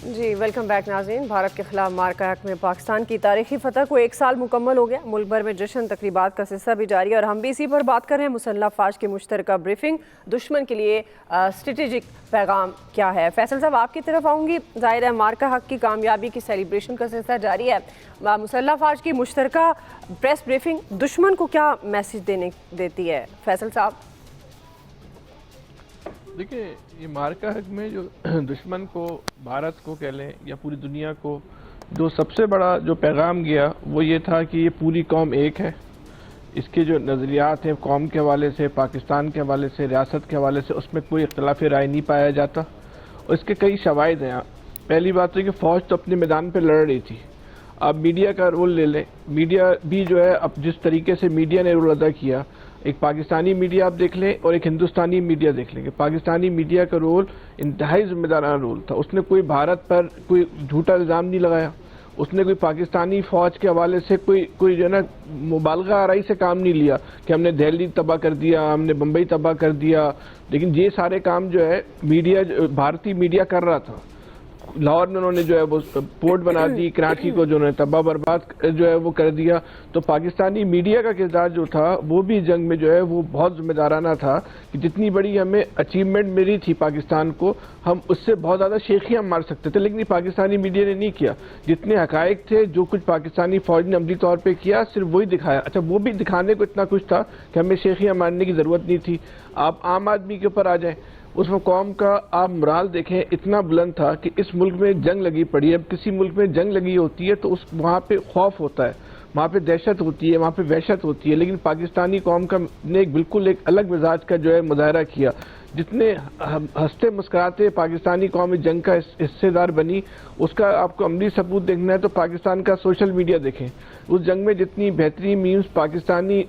جی welcome back ناظرین. بھارت کے خلاف مارکا حق میں پاکستان کی تاریخی فتح کو 1 سال مکمل ہو گیا. ملک بھر میں جشن تقریبات کا سلسلہ بھی جاری ہے اور ہم بھی اسی پر بات کر رہے ہیں. مسلح افواج کی مشترکہ بریفنگ, دشمن کے لیے اسٹریٹجک پیغام کیا ہے. فیصل صاحب آپ کی طرف آؤں گی. ظاہر ہے مارکا حق کی کامیابی کی سیلیبریشن کا سلسلہ جاری ہے. مسلح افواج کی مشترکہ پریس بریفنگ دشمن کو کیا میسج دیتی ہے فیصل صاحب؟ دیکھیں, یہ مارکا حق میں جو دشمن کو, بھارت کو کہہ لیں یا پوری دنیا کو, جو سب سے بڑا جو پیغام گیا وہ یہ تھا کہ یہ پوری قوم ایک ہے. اس کے جو نظریات ہیں قوم کے حوالے سے, پاکستان کے حوالے سے, ریاست کے حوالے سے, اس میں کوئی اختلاف رائے نہیں پایا جاتا. اور اس کے کئی شواہد ہیں. پہلی بات تو کہ فوج تو اپنے میدان پہ لڑ رہی تھی. آپ میڈیا کا رول لے لیں, میڈیا بھی جو ہے اب جس طریقے سے میڈیا نے رول ادا کیا, ایک پاکستانی میڈیا آپ دیکھ لیں اور ایک ہندوستانی میڈیا دیکھ لیں. کہ پاکستانی میڈیا کا رول انتہائی ذمہ دارانہ رول تھا. اس نے کوئی بھارت پر کوئی جھوٹا الزام نہیں لگایا. اس نے کوئی پاکستانی فوج کے حوالے سے کوئی جو ہے نا مبالغہ آرائی سے کام نہیں لیا کہ ہم نے دہلی تباہ کر دیا, ہم نے بمبئی تباہ کر دیا. لیکن یہ سارے کام جو ہے میڈیا, بھارتی میڈیا کر رہا تھا. لاہور میں انہوں نے جو ہے وہ پورٹ بنا دی, کراچی کو جو انہوں نے تباہ برباد جو ہے وہ کر دیا. تو پاکستانی میڈیا کا کردار جو تھا وہ بھی جنگ میں جو ہے وہ بہت ذمہ دارانہ تھا. کہ جتنی بڑی ہمیں اچیومنٹ ملی تھی پاکستان کو, ہم اس سے بہت زیادہ شیخیاں مار سکتے تھے, لیکن پاکستانی میڈیا نے نہیں کیا. جتنے حقائق تھے, جو کچھ پاکستانی فوج نے عملی طور پہ کیا, صرف وہی دکھایا. اچھا, وہ بھی دکھانے کو اتنا کچھ تھا کہ ہمیں شیخیاں مارنے کی ضرورت نہیں تھی. آپ عام آدمی کے اوپر آ جائیں, اس میں قوم کا آپ مرال دیکھیں اتنا بلند تھا کہ اس ملک میں جنگ لگی پڑی ہے. کسی ملک میں جنگ لگی ہوتی ہے تو وہاں پہ خوف ہوتا ہے, وہاں پہ دہشت ہوتی ہے, وہاں پہ وحشت ہوتی ہے. لیکن پاکستانی قوم کا نے بالکل ایک الگ مزاج کا جو ہے مظاہرہ کیا. جتنے ہنستے مسکراتے پاکستانی قوم اس جنگ کا حصے دار بنی, اس کا آپ کو عملی ثبوت دیکھنا ہے تو پاکستان کا سوشل میڈیا دیکھیں. اس جنگ میں جتنی بہترین میمز پاکستانی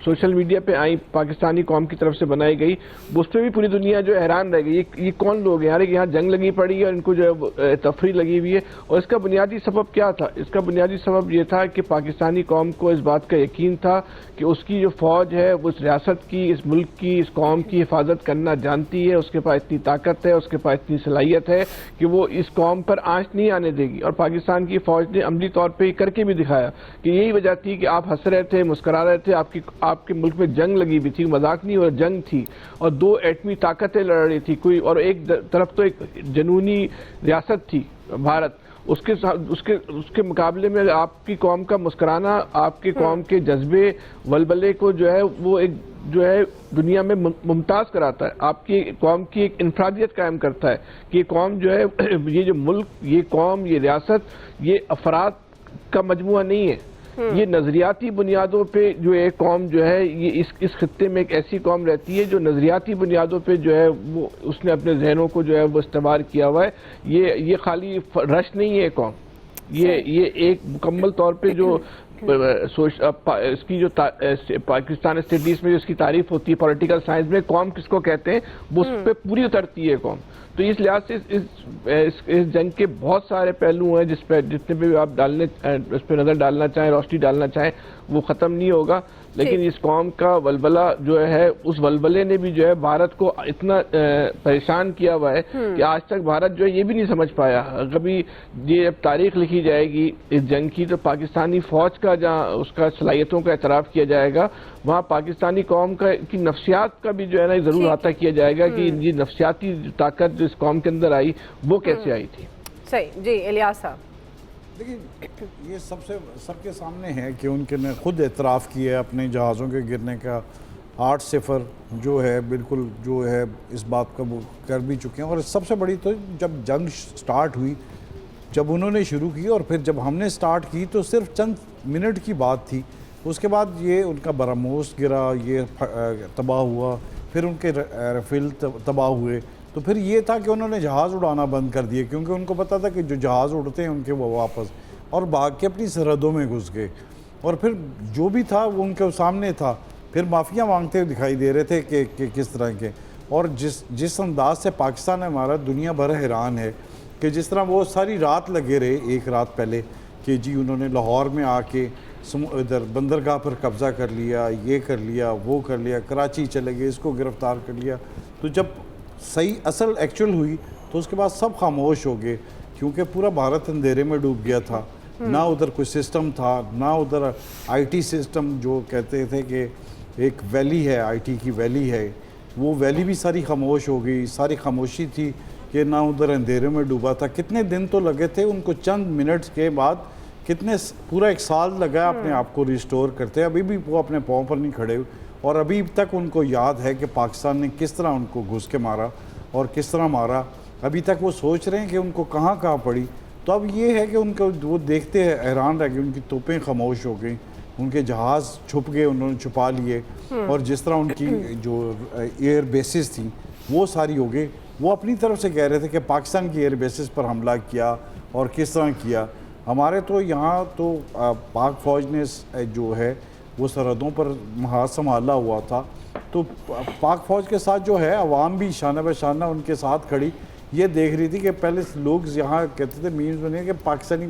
سوشل میڈیا پہ آئیں, پاکستانی قوم کی طرف سے بنائی گئی, اس پہ بھی پوری دنیا جو حیران رہ گئی. یہ کون لوگ ہیں یار, یہاں جنگ لگی پڑی ہے اور ان کو جو ہے تفریح لگی ہوئی ہے. اور اس کا بنیادی سبب کیا تھا؟ اس کا بنیادی سبب یہ تھا کہ پاکستانی قوم کو اس بات کا یقین تھا کہ اس کی جو فوج ہے وہ اس ریاست کی, اس ملک کی, اس قوم کی حفاظت کرنا جانتی ہے. اس کے پاس اتنی طاقت ہے, اس کے پاس اتنی صلاحیت ہے کہ وہ اس قوم پر آنچ نہیں آنے دے گی. اور پاکستان کی فوج نے عملی طور پہ کر کے بھی دکھایا کہ یہی وجہ تھی کہ آپ ہنس رہے تھے, مسکرا رہے تھے. آپ کے ملک میں جنگ لگی بھی تھی, مذاق نہیں, اور جنگ تھی, اور 2 ایٹمی طاقتیں لڑ رہی تھی کوئی, اور ایک طرف تو ایک جنونی ریاست تھی بھارت. اس کے مقابلے میں آپ کی قوم کا مسکرانا آپ کی قوم کے جذبے ولولے کو جو ہے وہ ایک جو ہے دنیا میں ممتاز کراتا ہے. آپ کی قوم کی ایک انفرادیت قائم کرتا ہے کہ یہ قوم جو ہے, یہ جو ملک, یہ قوم, یہ ریاست, یہ افراد کا مجموعہ نہیں ہے. یہ نظریاتی بنیادوں پہ جو ایک قوم جو ہے, یہ اس خطے میں ایک ایسی قوم رہتی ہے جو نظریاتی بنیادوں پہ جو ہے وہ اس نے اپنے ذہنوں کو جو ہے وہ استوار کیا ہوا ہے. یہ خالی رش نہیں ہے قوم, یہ ایک مکمل طور پہ جو اس کی جو پاکستان اسٹڈیز میں جو اس کی تعریف ہوتی ہے پولیٹیکل سائنس میں, قوم کس کو کہتے ہیں, وہ اس پہ پوری اترتی ہے قوم. تو اس لحاظ سے اس جنگ کے بہت سارے پہلو ہیں جتنے پہ آپ اس پہ نظر ڈالنا چاہیں, روشنی ڈالنا چاہیں, وہ ختم نہیں ہوگا. لیکن اس قوم کا ولولہ جو ہے, اس ولولے نے بھی جو ہے بھارت کو اتنا پریشان کیا ہوا ہے کہ آج تک بھارت جو ہے یہ بھی نہیں سمجھ پایا. کبھی یہ جب تاریخ لکھی جائے گی اس جنگ کی تو پاکستانی فوج کا جہاں اس کا صلاحیتوں کا اعتراف کیا جائے گا, وہاں پاکستانی قوم کی نفسیات کا بھی جو ہے نا ضرور احاطہ کیا جائے گا کہ یہ نفسیاتی طاقت جو اس قوم کے اندر آئی وہ کیسے آئی تھی. صحیح. جی الیاس صاحب. دیکھیں, یہ سب کے سامنے ہے کہ ان کے نے خود اعتراف کیا ہے اپنے جہازوں کے گرنے کا. 8-0 جو ہے بالکل جو ہے اس بات کا وہ کر بھی چکے ہیں. اور سب سے بڑی تو جب جنگ سٹارٹ ہوئی, جب انہوں نے شروع کی اور پھر جب ہم نے سٹارٹ کی تو صرف چند منٹ کی بات تھی. اس کے بعد یہ ان کا براموس گرا, یہ تباہ ہوا, پھر ان کے رافیل تباہ ہوئے. تو پھر یہ تھا کہ انہوں نے جہاز اڑانا بند کر دیے, کیونکہ ان کو پتہ تھا کہ جو جہاز اڑتے ہیں ان کے وہ واپس, اور بھاگ کے اپنی سرحدوں میں گھس گئے. اور پھر جو بھی تھا وہ ان کے سامنے تھا. پھر معافیاں مانگتے دکھائی دے رہے تھے کہ کس طرح کے, اور جس انداز سے پاکستان ہے ہمارا, دنیا بھر حیران ہے کہ جس طرح وہ ساری رات لگے رہے, ایک رات پہلے, کہ جی انہوں نے لاہور میں آ کے ادھر بندرگاہ پر قبضہ کر لیا, یہ کر لیا, وہ کر لیا, کراچی چلے گئے, اس کو گرفتار کر لیا. تو جب صحیح اصل ایکچول ہوئی تو اس کے بعد سب خاموش ہو گئے کیونکہ پورا بھارت اندھیرے میں ڈوب گیا تھا. نہ ادھر کوئی سسٹم تھا, نہ ادھر آئی ٹی سسٹم جو کہتے تھے کہ ایک ویلی ہے, آئی ٹی کی ویلی ہے, وہ ویلی بھی ساری خاموش ہو گئی. ساری خاموشی تھی کہ نہ ادھر اندھیرے میں ڈوبا تھا. کتنے دن تو لگے تھے ان کو, چند منٹس کے بعد کتنے پورا 1 سال لگا اپنے آپ کو ریسٹور کرتے. ابھی بھی وہ اپنے پاؤں پر نہیں کھڑے, اور ابھی تک ان کو یاد ہے کہ پاکستان نے کس طرح ان کو گھس کے مارا اور کس طرح مارا. ابھی تک وہ سوچ رہے ہیں کہ ان کو کہاں کہاں پڑی. تو اب یہ ہے کہ ان کو وہ دیکھتے ہیں حیران رہ گئے, ان کی توپیں خاموش ہو گئیں, ان کے جہاز چھپ گئے, انہوں نے چھپا لیے, اور جس طرح ان کی جو ایئر بیسز تھیں وہ ساری ہو گئی. وہ اپنی طرف سے کہہ رہے تھے کہ پاکستان کی ایئر بیسز پر حملہ کیا اور کس طرح کیا. ہمارے تو یہاں تو پاک فوج نے جو ہے وہ سرحدوں پر ہاتھ سنبھالا ہوا تھا, تو پاک فوج کے ساتھ جو ہے عوام بھی شانہ بہ شانہ ان کے ساتھ کھڑی یہ دیکھ رہی تھی کہ پہلے لوگ یہاں کہتے تھے میمز بنے کہ پاکستانی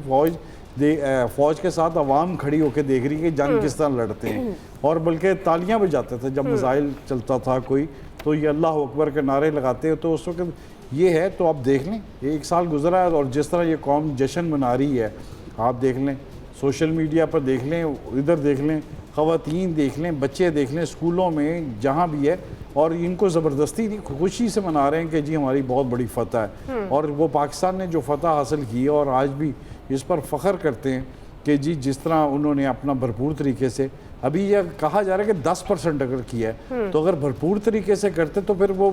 فوج کے ساتھ عوام کھڑی ہو کے دیکھ رہی کہ جنگ کس طرح لڑتے ہیں, اور بلکہ تالیاں بجاتے تھے جب میزائل چلتا تھا کوئی, تو یہ اللہ اکبر کے نعرے لگاتے ہو. تو اس وقت یہ ہے. تو آپ دیکھ لیں یہ 1 سال گزرا ہے, اور جس طرح یہ قوم جشن منا رہی ہے, آپ دیکھ لیں سوشل میڈیا پر, دیکھ لیں ادھر, دیکھ لیں خواتین, دیکھ لیں بچے, دیکھ لیں اسکولوں میں جہاں بھی ہے, اور ان کو زبردستی خوشی سے منا رہے ہیں کہ جی ہماری بہت بڑی فتح ہے. اور وہ پاکستان نے جو فتح حاصل کی ہے, اور آج بھی اس پر فخر کرتے ہیں کہ جی جس طرح انہوں نے اپنا بھرپور طریقے سے, ابھی یہ کہا جا رہا ہے کہ 10% اگر کیا ہے, تو اگر بھرپور طریقے سے کرتے تو پھر وہ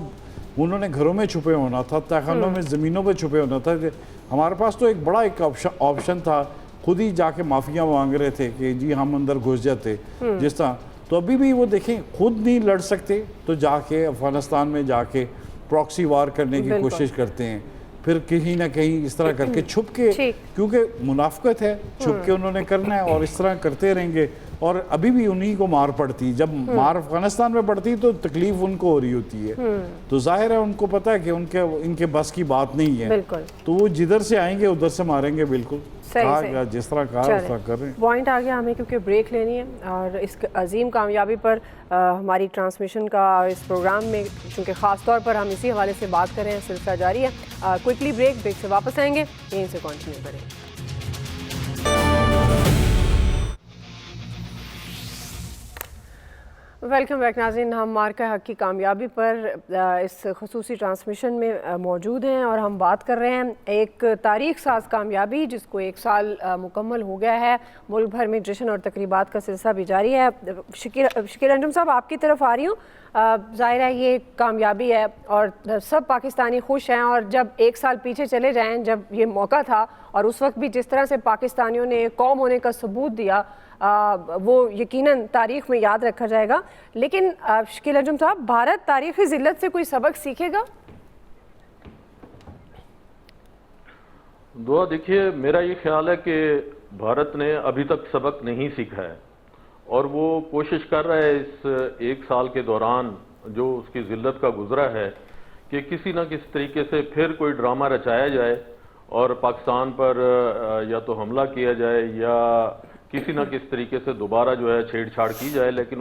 انہوں نے گھروں میں چھپے ہونا تھا, تہخانوں میں, زمینوں پہ چھپے ہونا تھا. ہمارے پاس تو ایک بڑا ایک آپشن تھا, خود ہی جا کے معافیاں مانگ رہے تھے کہ جی ہم اندر گھس جاتے جس طرح. تو ابھی بھی وہ دیکھیں خود نہیں لڑ سکتے تو جا کے افغانستان میں جا کے پراکسی وار کرنے کی کوشش کرتے ہیں, پھر کہیں نہ کہیں اس طرح کر کے چھپ کے, کیونکہ منافقت ہے, چھپ کے انہوں نے کرنا ہے, اور اس طرح کرتے رہیں گے. اور ابھی بھی انہی کو مار پڑتی, جب مار افغانستان میں پڑتی تو تکلیف ان کو ہو رہی ہوتی ہے. تو ظاہر ہے ان کو پتہ ہے کہ ان کے بس کی بات نہیں ہے, تو وہ جدھر سے آئیں گے ادھر سے ماریں گے. بالکل جس طرح کہا اس طرح کر رہے ہیں. پوائنٹ آ گیا ہمیں کیونکہ بریک لینی ہے, اور اس عظیم کامیابی پر ہماری ٹرانسمیشن کا اس پروگرام میں چونکہ خاص طور پر ہم اسی حوالے سے بات کر رہے ہیں, سلسلہ جاری ہے. کوئکلی بریک سے واپس آئیں گے, یہیں سے کنٹینیو کریں گے. ویلکم بیک ناظرین, ہم مارکہ حق کی کامیابی پر اس خصوصی ٹرانسمیشن میں موجود ہیں, اور ہم بات کر رہے ہیں ایک تاریخ ساز کامیابی جس کو 1 سال مکمل ہو گیا ہے. ملک بھر میں جشن اور تقریبات کا سلسلہ بھی جاری ہے. شکیل انجم صاحب آپ کی طرف آ رہی ہوں. ظاہر ہے یہ کامیابی ہے اور سب پاکستانی خوش ہیں, اور جب 1 سال پیچھے چلے جائیں جب یہ موقع تھا, اور اس وقت بھی جس طرح سے پاکستانیوں نے قوم ہونے کا ثبوت دیا, وہ یقیناً تاریخ میں یاد رکھا جائے گا. لیکن شکیل انجم صاحب, بھارت تاریخی ذلت سے کوئی سبق سیکھے گا؟ دعا دیکھیے, میرا یہ خیال ہے کہ بھارت نے ابھی تک سبق نہیں سیکھا ہے, اور وہ کوشش کر رہا ہے اس 1 سال کے دوران جو اس کی ذلت کا گزرا ہے کہ کسی نہ کسی طریقے سے پھر کوئی ڈرامہ رچایا جائے اور پاکستان پر یا تو حملہ کیا جائے یا کسی نہ کسی طریقے سے دوبارہ جو ہے چھیڑ چھاڑ کی جائے. لیکن اس